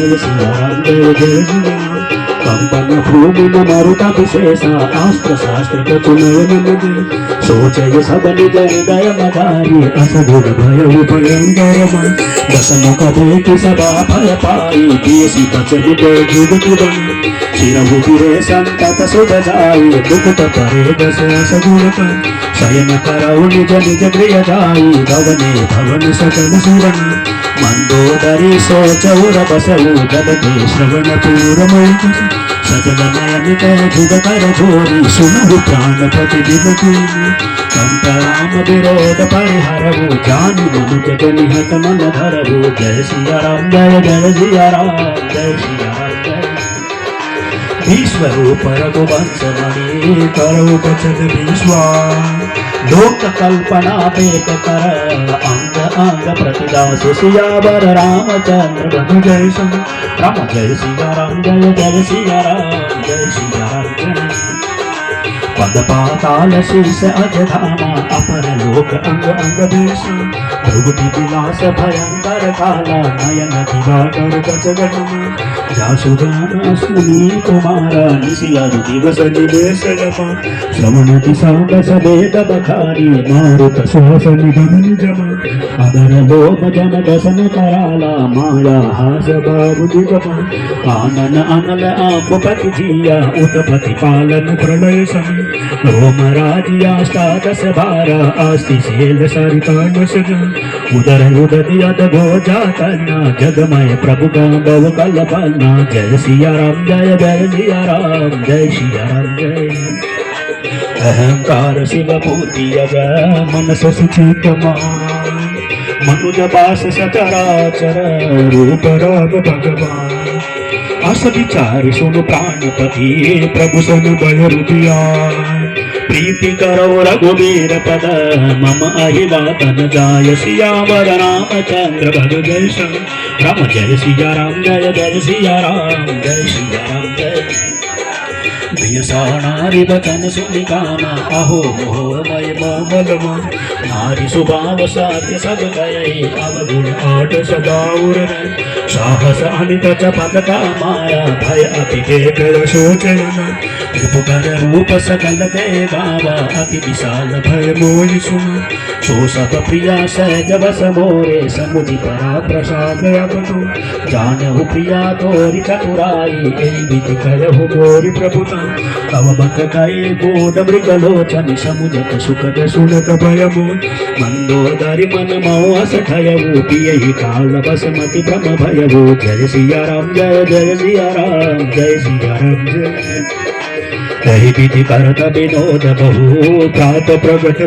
जय सिया राम जय जय सिया राम। कंपन भूमि न मरुतभिषेषा अस्त्र शास्त्र कचुनयन नदी सोचय सब निज हृदय मदारी असगुण भय भयंकर दसमुख देखि सदा भय पाई देसी बचन जुगति बन चिरहु गिरे संतत सुध जाई दुखत परे दस असगुण शयन करौ निज निज गृह जाई भवने भवन सकल सुरन मंदोदरी सोचौर बसऊ जगते श्रवण पूरमय सजल नयन कह जुग कर जोरी सुनहु प्राणपति दिवती कंठ राम विरोध परिहरऊ जानि मनुज जनिहत मन धरऊ जय सिया राम जय जय सिया राम जय सिया राम जय विश्वरूप रघुवंश मणि करऊ बचन विश्वा लोक कल्पना पेत कर अंग अंग प्रतिदास सियावर रामचंद्र बन जय सिंह राम जय सिया राम जय जय सिया राम जय सिया राम जय पद पाताल शीर्ष अजधामा अपर लोक अंग अंग देश भृगुति विलास भयंकर काला नयन दिवाकर गजगण जासुदान सुनी कुमारा निशिया दिवस निवेश श्रवण सांग सवेद बखारी मारुत सुहस निगम जमा अगर लोभ जन दसन कराला माया हास बाबु दिगमा आनन अनल आपुपति जिया उत्पति पालन प्रलय समी रोम राज्याष्टादश भारा आस्ति शेल सरिता सजा उदर उदति अद भोजा कन्ना जगमय प्रभु गांव कल्पना जय सिया राम जय जय सिया राम जय सिया राम जय अहंकार शिव भूति अजय मनस सुचित मनुज बास सचराचर रूप राग भगवान अस विचार सुन प्राणपति प्रभु सन भय रुदिया प्रीति करो रघुवीर पद मम अहिला तन जाय सियावर रामचंद्र भज जय श्री राम जय सिया राम जय जय सिया राम जय सिया राम जय नारी बचन सुनिकाना अहो मोह मय मोमल नारी सुभाव साध्य सब गये अवगुण आठ सदाउर साहस अनित चपत का माया भय अति के शोचन त्रिपुकर रूप सकल जय गावा अति विशाल भय मोहि सुन सो सब प्रिया सहज बस मोरे समुझि परा प्रसाद अब तो जानहु प्रिया तोरि चतुराई एहि विधि कहु मोरि प्रभुता तव बक गए गोड मृगलोचन समुझत सुखद सुनत भय मोर मंदोदरि मन मौस ठयऊ पियहि काल बसमति भ्रम भयऊ जय सिया राम जय जय सिया राम जय सिया राम जय विधि करत विनोद बहु प्रात प्रगट